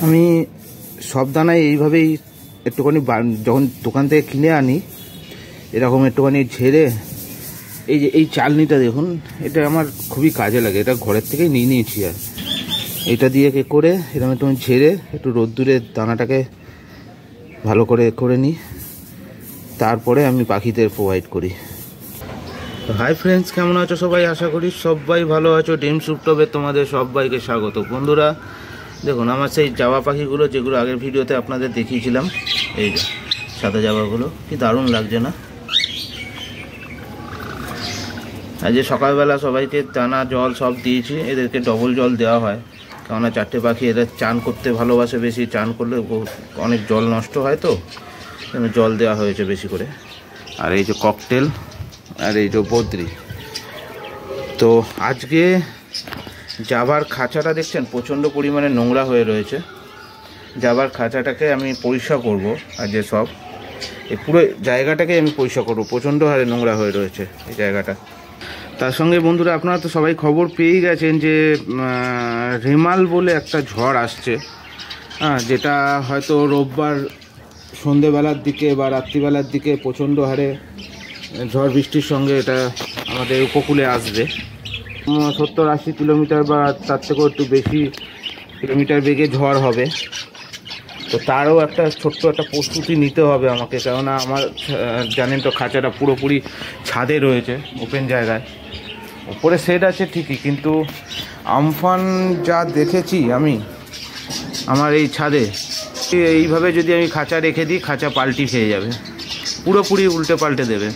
আমি সব দানাই এইভাবেই একটুখানি যখন দোকান থেকে কিনে আনি এরকম একটুখানি ঝেড়ে, এই যে এই চালনিটা দেখুন, এটা আমার খুবই কাজে লাগে, এটা ঘরের থেকেই নিয়ে নিয়েছি। আর এটা দিয়ে করে এরকম একটু ঝেড়ে একটু রোদ্দুরে দানাটাকে ভালো করে নিই, তারপরে আমি পাখিদের প্রোভাইড করি। হাই ফ্রেন্ডস, কেমন আছো সবাই? আশা করি সবাই ভালো আছো। ডিম সুপটবে তোমাদের সবাইকে স্বাগত। বন্ধুরা দেখুন, আমার সেই জাবা পাখিগুলো যেগুলো আগের ভিডিওতে আপনাদের দেখিয়েছিলাম, এই যে সাদা জাবাগুলো, কি দারুণ লাগছে না? আজ সকালবেলা সবাইকে দানা জল সব দিয়েছি, এদেরকে ডবল জল দেওয়া হয়, কেননা চারটে পাখি এদের চান করতে ভালোবাসে বেশি, চান করলে অনেক জল নষ্ট হয়, তো জল দেওয়া হয়েছে বেশি করে। আর এই যে ককটেল আর এই যে বদ্রি। তো আজকে জাবার খাঁচাটা দেখছেন প্রচণ্ড পরিমাণে নোংরা হয়ে রয়েছে। জাবার খাঁচাটাকে আমি পরিষ্কার করব, আর যে সব এই পুরো জায়গাটাকে আমি পরিষ্কার করব, প্রচণ্ড হারে নোংরা হয়ে রয়েছে এই জায়গাটা। তার সঙ্গে বন্ধুরা আপনারা তো সবাই খবর পেয়েই গেছেন যে রেমাল বলে একটা ঝড় আসছে, যেটা হয়তো রোববার সন্ধেবেলার দিকে বা রাত্রিবেলার দিকে প্রচণ্ড হারে ঝড় বৃষ্টির সঙ্গে এটা আমাদের উপকূলে আসবে। 70-80 কিলোমিটার বা তার থেকেও একটু বেশি কিলোমিটার বেগে ঝড় হবে। তো তারও একটা ছোট্ট একটা প্রস্তুতি নিতে হবে আমাকে, কেননা আমার জানেন তো খাঁচাটা পুরোপুরি ছাদে রয়েছে, ওপেন জায়গায়। উপরে শেড আছে ঠিকই, কিন্তু আমফান যা দেখেছি আমি আমার এই ছাদে, এইভাবে যদি আমি খাঁচা রেখে দিই, খাঁচা পাল্টি খেয়ে যাবে, পুরোপুরি উল্টে পাল্টে দেবে।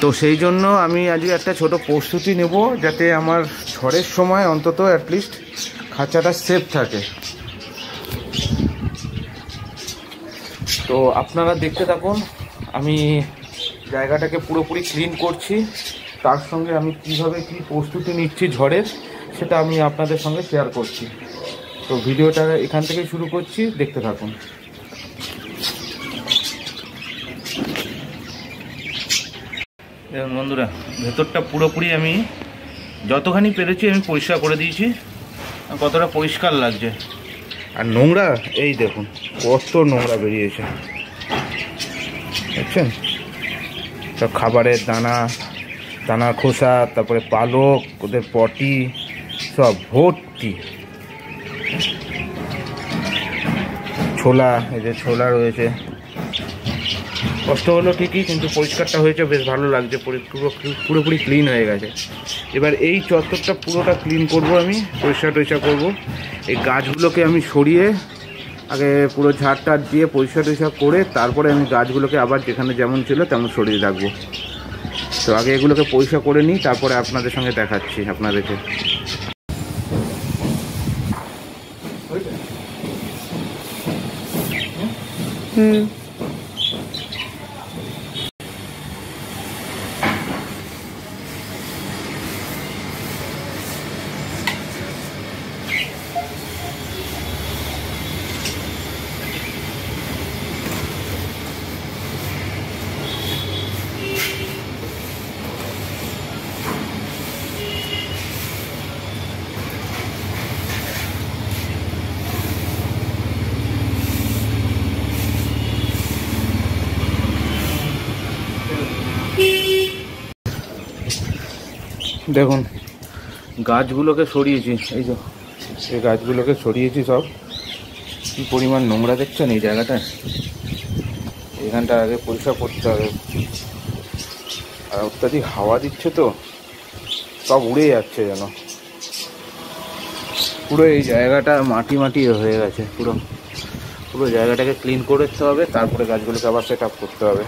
তো সেই জন্য আমি আজকে একটা ছোট প্রস্তুতি নেব, যাতে আমার ঝড়ের সময় অন্তত অ্যাটলিস্ট খাঁচাটা সেফ থাকে। তো আপনারা দেখতে থাকুন, আমি জায়গাটাকে পুরোপুরি ক্লিন করছি, তার সঙ্গে আমি কীভাবে কী প্রস্তুতি নিচ্ছি ঝড়ের, সেটা আমি আপনাদের সঙ্গে শেয়ার করছি। তো ভিডিওটা এখান থেকে শুরু করছি, দেখতে থাকুন। দেখুন বন্ধুরা, ভেতরটা পুরোপুরি আমি যতখানি পেরেছি আমি পরিষ্কার করে দিয়েছি। কতটা পরিষ্কার লাগছে, আর নোংরা এই দেখুন কত নোংরা বেরিয়েছে, দেখছেন? সব খাবারের দানা খোসা, তারপরে পালক, ওদের পটি সব ভর্তি, ছোলা, এই যে ছোলা রয়েছে। কষ্ট হলো ঠিকই, কিন্তু পরিষ্কারটা হয়েছে, বেশ ভালো লাগছে, পুরোপুরি ক্লিন হয়ে গেছে। এবার এই চত্বরটা পুরোটা ক্লিন করব, আমি পরিষ্কার করব। এই গাছগুলোকে আমি সরিয়ে আগে পুরো ঝাড় দিয়ে পরিষ্কার করে তারপরে আমি গাছগুলোকে আবার যেখানে যেমন ছিল তেমন সরিয়ে রাখবো। তো আগে এগুলোকে পরিষ্কার করে নিই, তারপরে আপনাদের সঙ্গে দেখাচ্ছি আপনাদেরকে। দেখুন গাছগুলোকে সরিয়েছি, এই যে এই গাছগুলোকে সরিয়েছি সব। কী পরিমাণ নোংরা দেখছেন এই জায়গাটা, এখানটা আগে পরিষ্কার করতে হবে। আর অত্যাধিক হাওয়া দিচ্ছে তো সব উড়ে যাচ্ছে, যেন পুরো এই জায়গাটা মাটি হয়ে গেছে। পুরো জায়গাটাকে ক্লিন করতে হবে, তারপরে গাছগুলোকে আবার সেট আপ করতে হবে।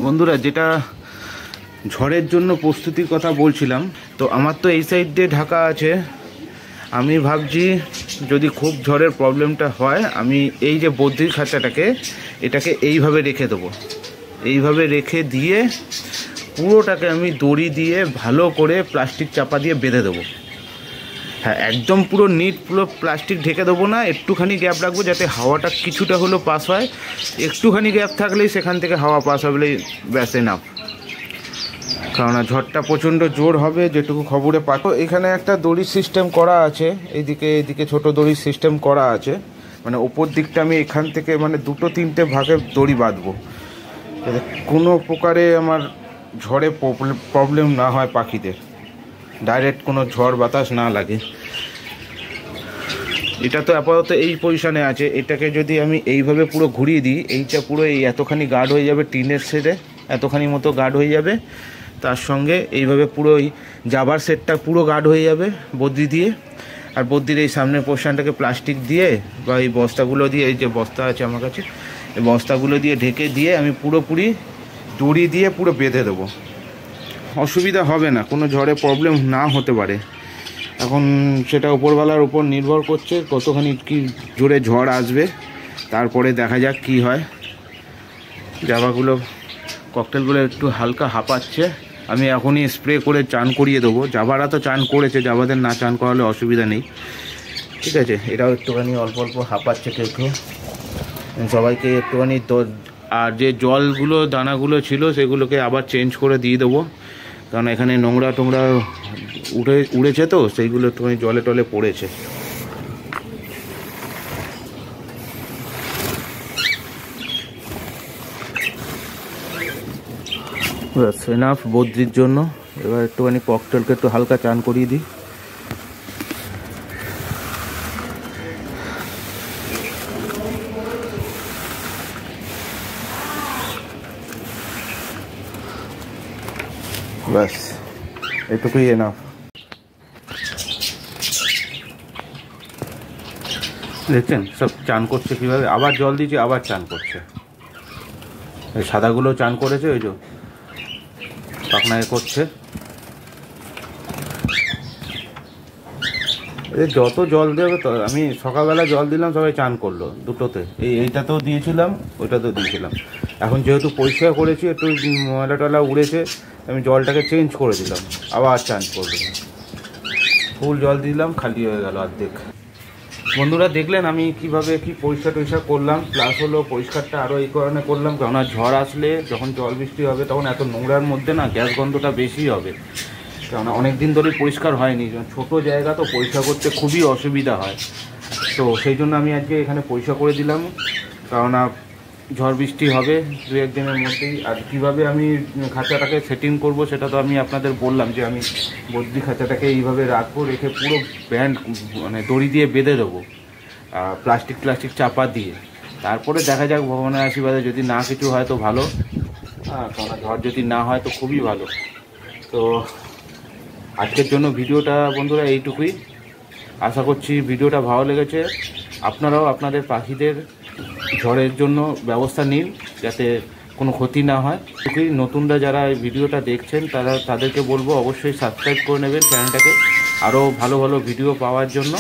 বন্ধুরা, যেটা ঝড়ের জন্য প্রস্তুতির কথা বলছিলাম, তো আমার তো এই সাইড দিয়ে ঢাকা আছে। আমি ভাবছি যদি খুব ঝড়ের প্রবলেমটা হয়, আমি এই যে বদ্রির খাঁচাটাকে এটাকে এইভাবে রেখে দেবো। এইভাবে রেখে দিয়ে পুরোটাকে আমি দড়ি দিয়ে ভালো করে প্লাস্টিক চাপা দিয়ে বেঁধে দেবো। হ্যাঁ, একদম পুরো নিট পুরো প্লাস্টিক ঢেকে দেবো না, একটুখানি গ্যাপ রাখবো যাতে হাওয়াটা কিছুটা হলেও পাস হয়। একটুখানি গ্যাপ থাকলেই সেখান থেকে হাওয়া পাস হবে, ব্যাস এনাফ। কারণ ঝড়টা প্রচণ্ড জোর হবে, যেটুকু খবরে পাবো। এখানে একটা দড়ির সিস্টেম করা আছে, এইদিকে ছোট দড়ির সিস্টেম করা আছে। মানে ওপর দিকটা আমি এখান থেকে মানে 2-3টে ভাগে দড়ি বাঁধবো, যাতে কোনো প্রকারে আমার ঝড়ে প্রবলেম না হয়, পাখিদের ডাইরেক্ট কোনো ঝড় বাতাস না লাগে। এটা তো আপাতত এই পজিশনে আছে। এটাকে যদি আমি এইভাবে পুরো ঘুরিয়ে দিই, এইটা পুরো এই এতখানি গার্ড হয়ে যাবে, টিনের সেটে এতখানি মতো গার্ড হয়ে যাবে। তার সঙ্গে এইভাবে পুরো ওই জাবার সেটটা পুরো গার্ড হয়ে যাবে বদ্রি দিয়ে। আর বদ্রির এই সামনের পোর্শনটাকে প্লাস্টিক দিয়ে বা এই বস্তাগুলো দিয়ে, এই যে বস্তা আছে আমার কাছে, এই বস্তাগুলো দিয়ে ঢেকে দিয়ে আমি পুরোপুরি দড়ি দিয়ে পুরো বেঁধে দেবো। অসুবিধা হবে না, কোনো ঝড়ে প্রবলেম না হতে পারে। এখন সেটা উপরওয়ালার উপর নির্ভর করছে কতখানি কি জোরে ঝড় আসবে, তারপরে দেখা যাক কি হয়। জাবাগুলো ককটেলগুলো একটু হালকা হাঁপাচ্ছে, আমি এখনই স্প্রে করে চান করিয়ে দেবো। জাবারা তো চান করেছে, জাবাদের না চান করালে অসুবিধা নেই, ঠিক আছে। এটাও একটুখানি অল্প অল্প হাঁপাচ্ছে কেউ কেউ, সবাইকে একটুখানি। তো আর যে জলগুলো দানাগুলো ছিল সেগুলোকে আবার চেঞ্জ করে দিয়ে দেবো, কারণ এখানে নোংরা টোংরা উড়েছে, তো সেইগুলো একটুখানি জলে টলে পড়েছে। ব্যাস এনাফ বদ্রির জন্য। এবার একটুখানি ককটেলকে একটু হালকা চান করিয়ে দিই। ব্যাস এটুকুই এনাফ। দেখছেন সব চান করছে কীভাবে, আবার জল দিয়েছে আবার চান করছে। এই সাদাগুলো চান করেছে, ওই যে পাখনায় করছে। যত জল দেবে তো, আমি সকালবেলা জল দিলাম, সবাই চান করলো দুটোতে। এইটাতেও দিয়েছিলাম, ওইটাতেও দিয়েছিলাম। এখন যেহেতু পরিষ্কার করেছি, একটু ময়লা টলা উড়েছে, আমি জলটাকে চেঞ্জ করে দিলাম, আবার চান করবো। ফুল জল দিলাম, খালি হয়ে গেল অর্ধেক। বন্ধুরা দেখলেন আমি কিভাবে কি পরিষ্কার টরিষ্কার করলাম, প্লাস হলো পরিষ্কারটা আরও এই কারণে করলাম, কেননা ঝড় আসলে যখন জল বৃষ্টি হবে তখন এত নোংরার মধ্যে না গ্যাস গন্ধটা বেশি হবে। কেননা অনেক দিন ধরে পরিষ্কার হয়নি, ছোটো জায়গা তো পরিষ্কার করতে খুবই অসুবিধা হয়। তো সেই জন্য আমি আজকে এখানে পরিষ্কার করে দিলাম, কেননা ঝড় বৃষ্টি হবে 2-1 দিনের মধ্যেই। আর কীভাবে আমি খাঁচাটাকে সেটিং করব সেটা তো আমি আপনাদের বললাম, যে আমি বদ্রি খাঁচাটাকে এইভাবে রাখবো, রেখে পুরো ব্যান্ড মানে দড়ি দিয়ে বেঁধে দেবো, প্লাস্টিক চাপা দিয়ে। তারপরে দেখা যাক ভগবানের আশীর্বাদে, যদি না কিছু হয় তো ভালো, কেননা ঝড় যদি না হয় তো খুবই ভালো। তো আজকের জন্য ভিডিওটা বন্ধুরা এইটুকুই। আশা করছি ভিডিওটা ভালো লেগেছে। আপনারাও আপনাদের পাখিদের ঝড়ের জন্য ব্যবস্থা নিন, যাতে কোনো ক্ষতি না হয়। নতুনরা যারা এই ভিডিওটা দেখছেন তাদেরকে বলবো অবশ্যই সাবস্ক্রাইব করে নেবেন চ্যানেলটাকে, আরও ভালো ভালো ভিডিও পাওয়ার জন্য।